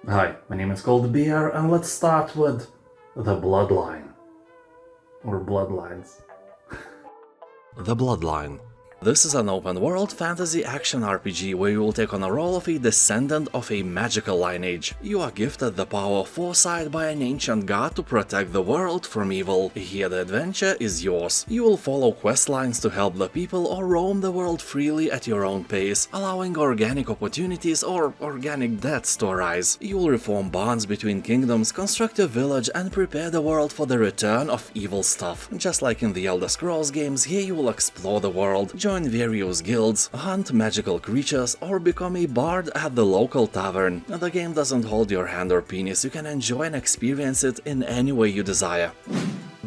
Hi, my name is ColdBeer, and let's start with the Bloodline. Or Bloodlines. The Bloodline. This is an open-world fantasy action RPG where you will take on a role of a descendant of a magical lineage. You are gifted the power of foresight by an ancient god to protect the world from evil. Here the adventure is yours. You will follow quest lines to help the people or roam the world freely at your own pace, allowing organic opportunities or organic deaths to arise. You will reform bonds between kingdoms, construct a village, and prepare the world for the return of evil stuff. Just like in the Elder Scrolls games, here you will explore the world, join various guilds, hunt magical creatures, or become a bard at the local tavern. The game doesn't hold your hand or penis, you can enjoy and experience it in any way you desire.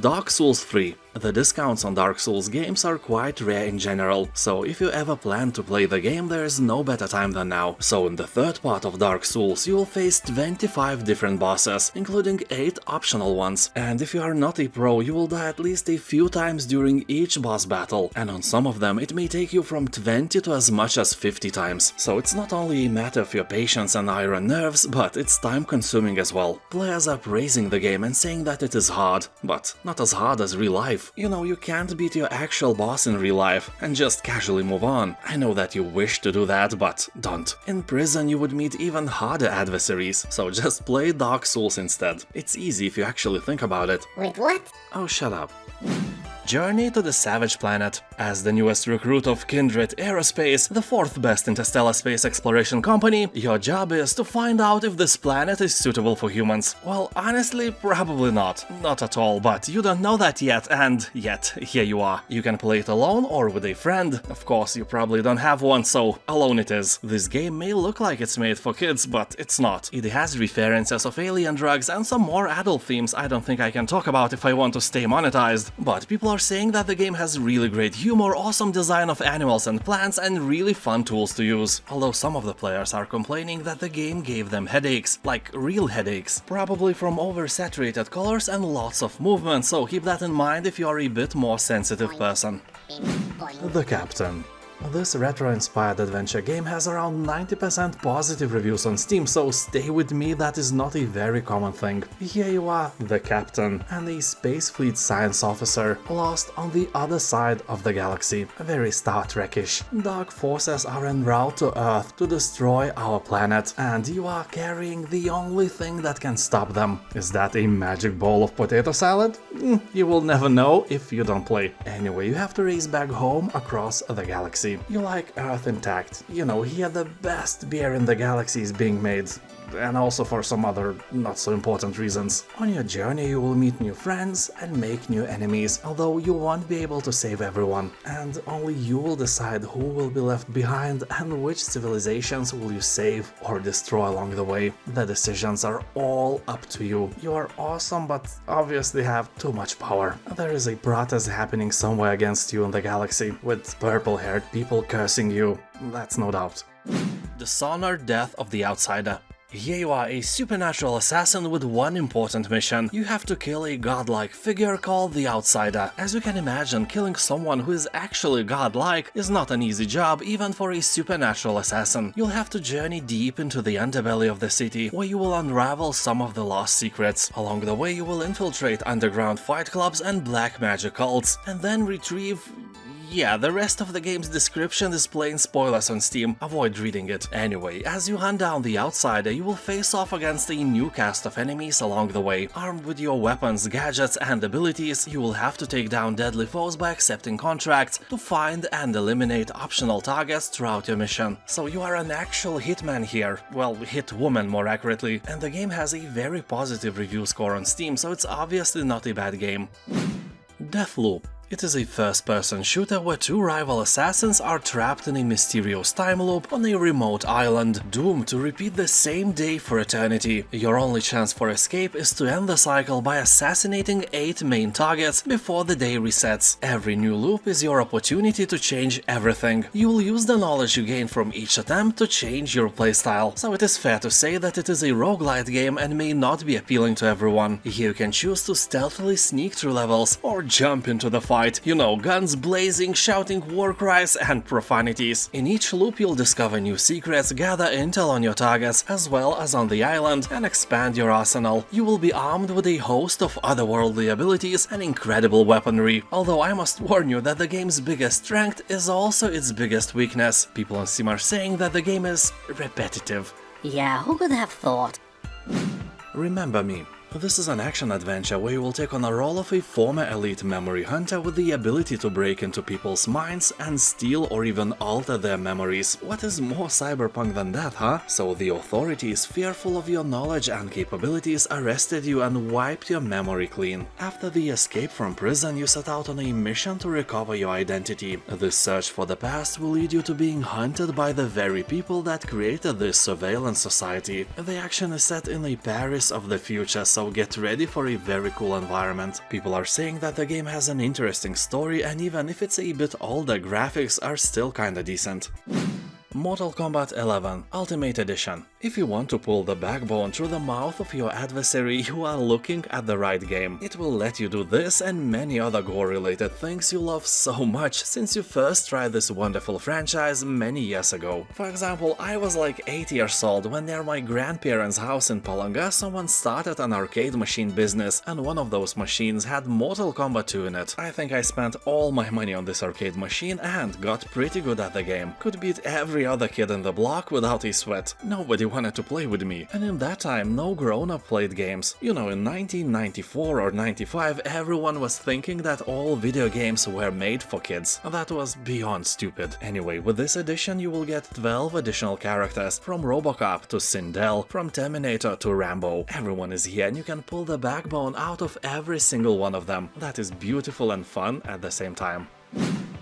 Dark Souls 3. The discounts on Dark Souls games are quite rare in general, so if you ever plan to play the game, there is no better time than now. So in the third part of Dark Souls, you will face 25 different bosses, including 8 optional ones, and if you are not a pro, you will die at least a few times during each boss battle, and on some of them it may take you from 20 to as much as 50 times. So it's not only a matter of your patience and iron nerves, but it's time consuming as well. Players are praising the game and saying that it is hard, but not as hard as real life. You know, you can't beat your actual boss in real life and just casually move on. I know that you wish to do that, but don't. In prison you would meet even harder adversaries, so just play Dark Souls instead. It's easy if you actually think about it. Wait, what? Oh, shut up. Journey to the Savage Planet. As the newest recruit of Kindred Aerospace, the 4th best interstellar space exploration company, your job is to find out if this planet is suitable for humans. Well, honestly, probably not. Not at all, but you don't know that yet, and yet, here you are. You can play it alone or with a friend. Of course, you probably don't have one, so alone it is. This game may look like it's made for kids, but it's not. It has references of alien drugs and some more adult themes I don't think I can talk about if I want to stay monetized. But people are saying that the game has really great humor, awesome design of animals and plants, and really fun tools to use. Although some of the players are complaining that the game gave them headaches, like real headaches, probably from oversaturated colors and lots of movement, so keep that in mind if you are a bit more sensitive person. The Captain. This retro-inspired adventure game has around 90% positive reviews on Steam, so stay with me, that is not a very common thing. Here you are, the Captain, and a space fleet science officer, lost on the other side of the galaxy. Very Star Trek-ish. Dark forces are en route to Earth to destroy our planet, and you are carrying the only thing that can stop them. Is that a magic bowl of potato salad? You will never know if you don't play. Anyway, you have to race back home across the galaxy. You like Earth intact. You know, here the best beer in the galaxy is being made, and also for some other not so important reasons. On your journey you will meet new friends and make new enemies, although you won't be able to save everyone, and only you will decide who will be left behind and which civilizations will you save or destroy along the way. The decisions are all up to you. You are awesome, but obviously have too much power. There is a protest happening somewhere against you in the galaxy, with purple-haired people cursing you, that's no doubt. Dishonored Death of the Outsider. Here you are, a supernatural assassin with one important mission. You have to kill a godlike figure called the Outsider. As you can imagine, killing someone who is actually godlike is not an easy job, even for a supernatural assassin. You'll have to journey deep into the underbelly of the city, where you will unravel some of the lost secrets. Along the way you will infiltrate underground fight clubs and black magic cults, and then retrieve... Yeah, the rest of the game's description is plain spoilers on Steam, avoid reading it. Anyway, as you hunt down the Outsider, you will face off against a new cast of enemies along the way. Armed with your weapons, gadgets and abilities, you will have to take down deadly foes by accepting contracts to find and eliminate optional targets throughout your mission. So you are an actual hitman here, well, hitwoman more accurately, and the game has a very positive review score on Steam, so it's obviously not a bad game. DEATHLOOP. It is a first-person shooter where 2 rival assassins are trapped in a mysterious time loop on a remote island, doomed to repeat the same day for eternity. Your only chance for escape is to end the cycle by assassinating 8 main targets before the day resets. Every new loop is your opportunity to change everything. You will use the knowledge you gain from each attempt to change your playstyle, so it is fair to say that it is a roguelite game and may not be appealing to everyone. Here you can choose to stealthily sneak through levels or jump into the fight fight. You know, guns blazing, shouting war cries and profanities. In each loop you'll discover new secrets, gather intel on your targets as well as on the island, and expand your arsenal. You will be armed with a host of otherworldly abilities and incredible weaponry, although I must warn you that the game's biggest strength is also its biggest weakness. People on Steam are saying that the game is repetitive. Yeah, who could have thought? Remember Me. This is an action-adventure where you will take on the role of a former elite memory hunter with the ability to break into people's minds and steal or even alter their memories. What is more cyberpunk than that, huh? So the authorities, fearful of your knowledge and capabilities, arrested you and wiped your memory clean. After the escape from prison, you set out on a mission to recover your identity. This search for the past will lead you to being hunted by the very people that created this surveillance society. The action is set in a Paris of the future, so get ready for a very cool environment. People are saying that the game has an interesting story, and even if it's a bit older, graphics are still kinda decent. Mortal Kombat 11 Ultimate Edition. If you want to pull the backbone through the mouth of your adversary, you are looking at the right game. It will let you do this and many other gore-related things you love so much since you first tried this wonderful franchise many years ago. For example, I was like 8 years old when near my grandparents' house in Palanga someone started an arcade machine business, and one of those machines had Mortal Kombat 2 in it. I think I spent all my money on this arcade machine and got pretty good at the game. Could beat every other kid in the block without a sweat. Nobody wanted to play with me, and in that time no grown-up played games. You know, in 1994 or 95 everyone was thinking that all video games were made for kids. That was beyond stupid. Anyway, with this edition you will get 12 additional characters, from Robocop to Sindel, from Terminator to Rambo. Everyone is here and you can pull the backbone out of every single one of them. That is beautiful and fun at the same time.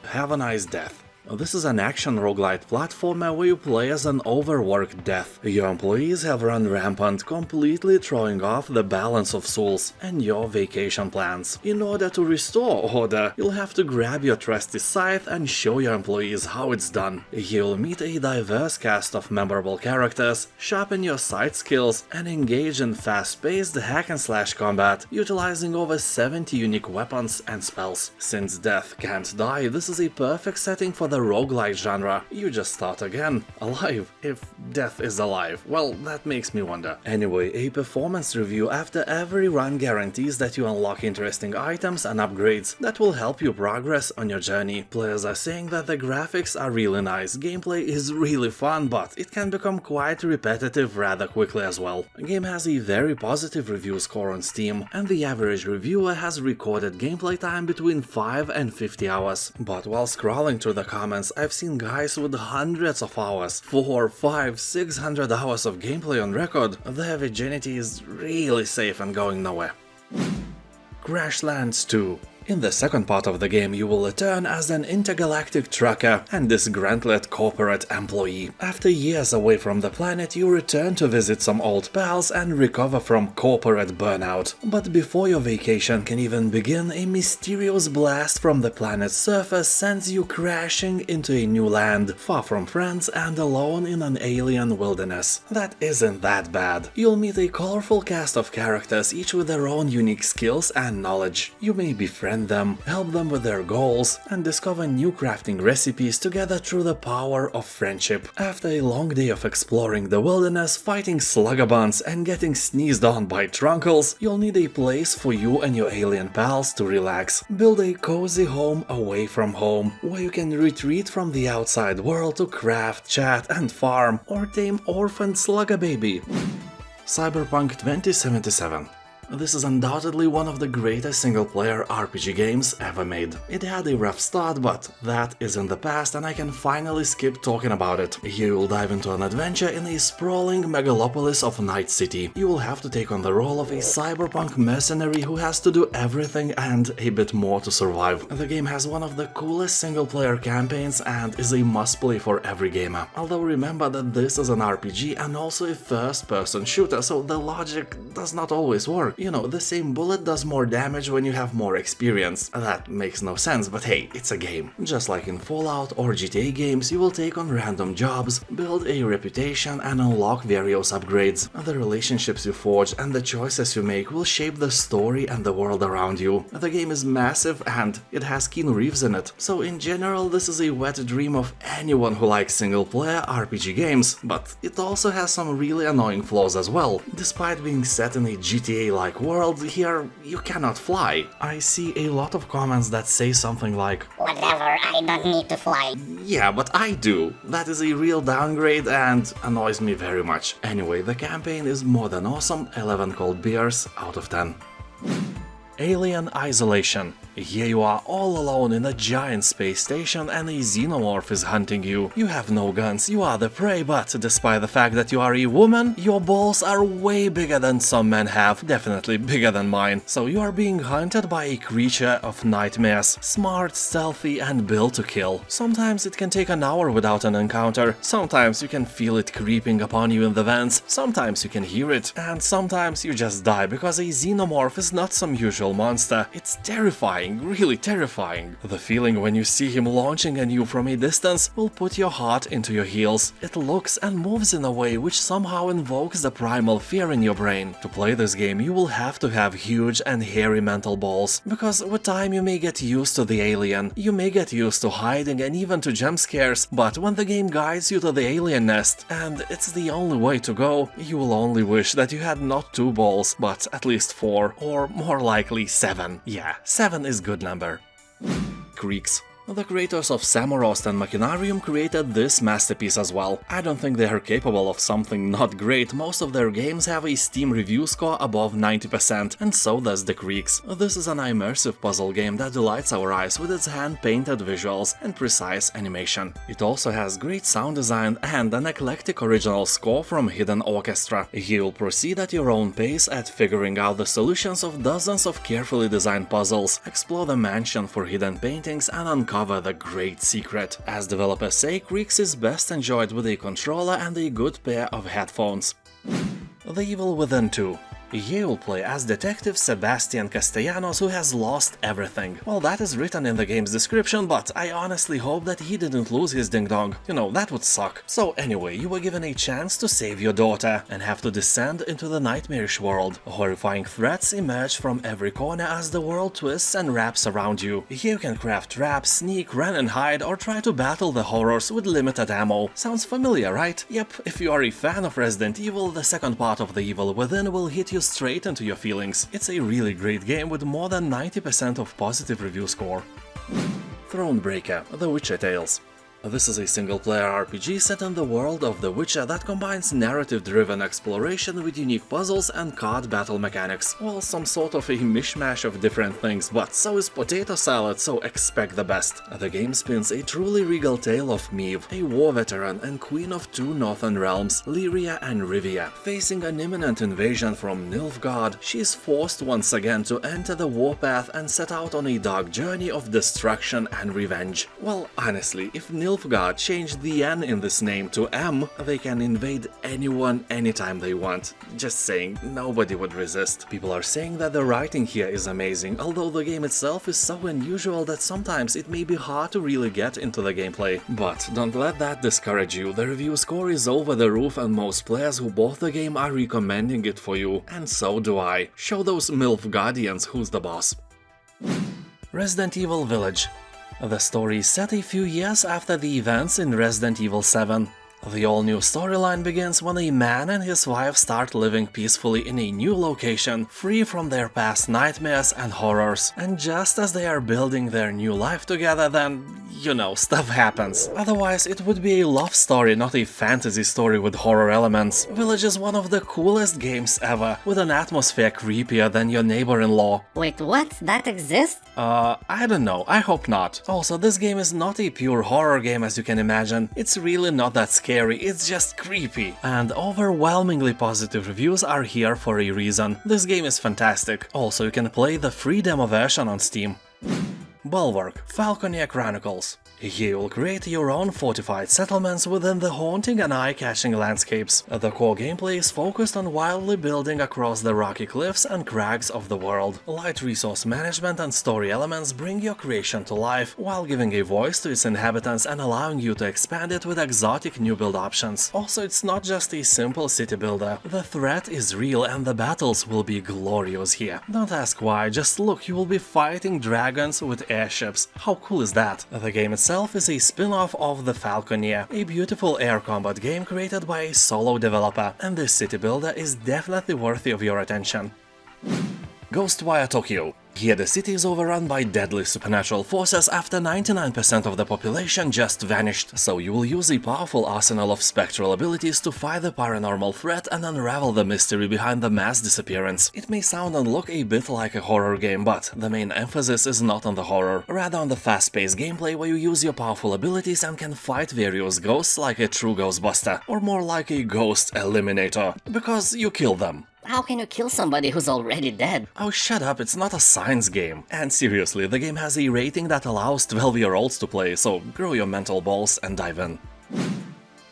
Have a Nice Death. This is an action roguelite platformer where you play as an overworked death. Your employees have run rampant, completely throwing off the balance of souls and your vacation plans. In order to restore order, you'll have to grab your trusty scythe and show your employees how it's done. You'll meet a diverse cast of memorable characters, sharpen your sight skills, and engage in fast-paced hack-and-slash combat, utilizing over 70 unique weapons and spells. Since death can't die, this is a perfect setting for the roguelike genre. You just start again, alive, if death is alive. Well, that makes me wonder. Anyway, a performance review after every run guarantees that you unlock interesting items and upgrades that will help you progress on your journey. Players are saying that the graphics are really nice, gameplay is really fun, but it can become quite repetitive rather quickly as well. The game has a very positive review score on Steam, and the average reviewer has recorded gameplay time between 5 and 50 hours. But while scrolling through the comments, I've seen guys with hundreds of hours, 400, 500, 600 hours of gameplay on record. Their virginity is really safe and going nowhere. Crashlands 2. In the second part of the game, you will return as an intergalactic trucker and disgruntled corporate employee. After years away from the planet, you return to visit some old pals and recover from corporate burnout. But before your vacation can even begin, a mysterious blast from the planet's surface sends you crashing into a new land, far from friends and alone in an alien wilderness. That isn't that bad. You'll meet a colorful cast of characters, each with their own unique skills and knowledge. You may befriend them, help them with their goals, and discover new crafting recipes together through the power of friendship. After a long day of exploring the wilderness, fighting slugabunds, and getting sneezed on by Chronicles, you'll need a place for you and your alien pals to relax. Build a cozy home away from home, where you can retreat from the outside world to craft, chat, and farm, or tame orphaned slugger baby. Cyberpunk 2077. This is undoubtedly one of the greatest single-player RPG games ever made. It had a rough start, but that is in the past and I can finally skip talking about it. Here you'll dive into an adventure in a sprawling megalopolis of Night City. You will have to take on the role of a cyberpunk mercenary who has to do everything and a bit more to survive. The game has one of the coolest single-player campaigns and is a must-play for every gamer. Although remember that this is an RPG and also a first-person shooter, so the logic does not always work. You know, the same bullet does more damage when you have more experience. That makes no sense, but hey, it's a game. Just like in Fallout or GTA games, you will take on random jobs, build a reputation and unlock various upgrades. The relationships you forge and the choices you make will shape the story and the world around you. The game is massive and it has Keanu Reeves in it, so in general this is a wet dream of anyone who likes single-player RPG games, but it also has some really annoying flaws as well. Despite being set in a GTA-like world, here you cannot fly. I see a lot of comments that say something like, Whatever, I don't need to fly. yeah, but I do. That is a real downgrade and annoys me very much. Anyway, the campaign is more than awesome, 11 cold beers out of 10. Alien Isolation. Here you are all alone in a giant space station and a xenomorph is hunting you. You have no guns, you are the prey, but despite the fact that you are a woman, your balls are way bigger than some men have, definitely bigger than mine. So you are being hunted by a creature of nightmares, smart, stealthy and built to kill. Sometimes it can take an hour without an encounter, sometimes you can feel it creeping upon you in the vents, sometimes you can hear it, and sometimes you just die because a xenomorph is not some usual monster. It's terrifying. Really terrifying. The feeling when you see him launching at you from a distance will put your heart into your heels. It looks and moves in a way which somehow invokes the primal fear in your brain. To play this game you will have to have huge and hairy mental balls, because with time you may get used to the alien, you may get used to hiding and even to jump scares, but when the game guides you to the alien nest, and it's the only way to go, you will only wish that you had not 2 balls, but at least 4, or more likely 7. Yeah, 7 is good number. Creaks. The creators of Samorost and Machinarium created this masterpiece as well. I don't think they are capable of something not great. Most of their games have a Steam review score above 90%, and so does the Creaks. This is an immersive puzzle game that delights our eyes with its hand-painted visuals and precise animation. It also has great sound design and an eclectic original score from Hidden Orchestra. You'll proceed at your own pace at figuring out the solutions of dozens of carefully designed puzzles, explore the mansion for hidden paintings and uncover the great secret. As developers say, Creaks is best enjoyed with a controller and a good pair of headphones. The Evil Within 2. You will play as Detective Sebastian Castellanos, who has lost everything. Well, that is written in the game's description, but I honestly hope that he didn't lose his ding-dong. You know, that would suck. So anyway, you were given a chance to save your daughter, and have to descend into the nightmarish world. Horrifying threats emerge from every corner as the world twists and wraps around you. You can craft traps, sneak, run and hide, or try to battle the horrors with limited ammo. Sounds familiar, right? Yep, if you are a fan of Resident Evil, the second part of The Evil Within will hit you straight into your feelings. It's a really great game with more than 90% of positive review score. Thronebreaker, The Witcher Tales. This is a single-player RPG set in the world of The Witcher that combines narrative-driven exploration with unique puzzles and card battle mechanics. Well, some sort of a mishmash of different things, but so is potato salad, so expect the best. The game spins a truly regal tale of Meve, a war veteran and queen of 2 northern realms, Lyria and Rivia. Facing an imminent invasion from Nilfgaard, she is forced once again to enter the warpath and set out on a dark journey of destruction and revenge. Well, honestly, if Nilfgaard changed the N in this name to M, they can invade anyone anytime they want. Just saying, nobody would resist. People are saying that the writing here is amazing, although the game itself is so unusual that sometimes it may be hard to really get into the gameplay. But don't let that discourage you, the review score is over the roof and most players who bought the game are recommending it for you, and so do I. Show those MILF Guardians who's the boss. Resident Evil Village. The story is set a few years after the events in Resident Evil 7. The all-new storyline begins when a man and his wife start living peacefully in a new location, free from their past nightmares and horrors. And just as they are building their new life together, then, you know, stuff happens. Otherwise, it would be a love story, not a fantasy story with horror elements. Village is one of the coolest games ever, with an atmosphere creepier than your neighbor-in-law. Wait, what? That exists? I don't know, I hope not. Also, this game is not a pure horror game as you can imagine. It's really not that scary, it's just creepy. And overwhelmingly positive reviews are here for a reason. This game is fantastic. Also, you can play the free demo version on Steam. Bulwark, Falconeer Chronicles. Here you'll create your own fortified settlements within the haunting and eye-catching landscapes. The core gameplay is focused on wildly building across the rocky cliffs and crags of the world. Light resource management and story elements bring your creation to life, while giving a voice to its inhabitants and allowing you to expand it with exotic new build options. Also, it's not just a simple city builder. The threat is real and the battles will be glorious here. Don't ask why, just look, you will be fighting dragons with airships. How cool is that? The game itself is a spin-off of the Falconeer, a beautiful air combat game created by a solo developer, and this city builder is definitely worthy of your attention. Ghostwire Tokyo. Here the city is overrun by deadly supernatural forces after 99% of the population just vanished, so you will use a powerful arsenal of spectral abilities to fight the paranormal threat and unravel the mystery behind the mass disappearance. It may sound and look a bit like a horror game, but the main emphasis is not on the horror, rather on the fast-paced gameplay where you use your powerful abilities and can fight various ghosts like a true Ghostbuster, or more like a ghost eliminator, because you kill them. How can you kill somebody who's already dead? Oh, shut up, it's not a science game. And seriously, the game has a rating that allows 12-year-olds to play, so grow your mental balls and dive in.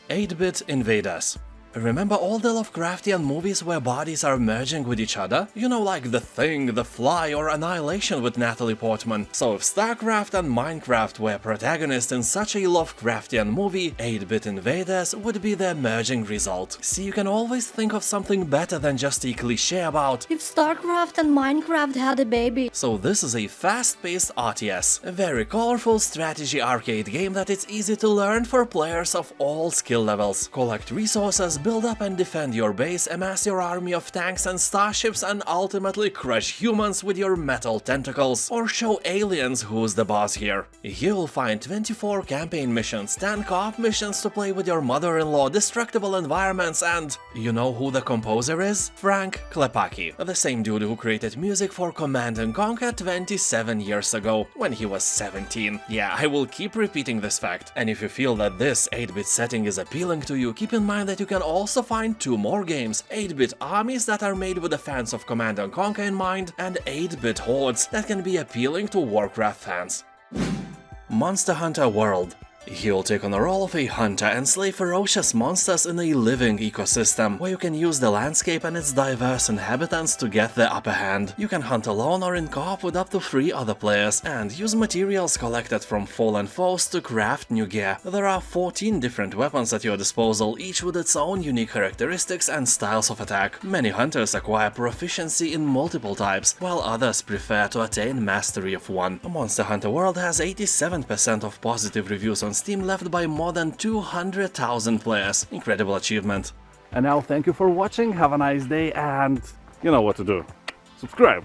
8-bit Invaders. Remember all the Lovecraftian movies where bodies are merging with each other? You know, like The Thing, The Fly, or Annihilation with Natalie Portman. So if StarCraft and Minecraft were protagonists in such a Lovecraftian movie, 8-bit Invaders would be their merging result. See, you can always think of something better than just a cliché about if StarCraft and Minecraft had a baby. So this is a fast-paced RTS, a very colorful strategy arcade game that it's easy to learn for players of all skill levels. Collect resources, build up and defend your base, amass your army of tanks and starships, and ultimately crush humans with your metal tentacles, or show aliens who's the boss here. You'll find 24 campaign missions, 10 co-op missions to play with your mother-in-law, destructible environments, and you know who the composer is? Frank Klepacki, the same dude who created music for Command & Conquer 27 years ago, when he was 17. Yeah, I will keep repeating this fact. And if you feel that this 8-bit setting is appealing to you, keep in mind that you can also find 2 more games, 8-bit armies that are made with the fans of Command & Conquer in mind, and 8-bit hordes that can be appealing to Warcraft fans. Monster Hunter World. You'll take on the role of a hunter and slay ferocious monsters in a living ecosystem, where you can use the landscape and its diverse inhabitants to get the upper hand. You can hunt alone or in co-op with up to 3 other players, and use materials collected from fallen foes to craft new gear. There are 14 different weapons at your disposal, each with its own unique characteristics and styles of attack. Many hunters acquire proficiency in multiple types, while others prefer to attain mastery of one. Monster Hunter World has 87% of positive reviews on Steam, left by more than 200,000 players. Incredible achievement. And now thank you for watching, have a nice day, and you know what to do. Subscribe!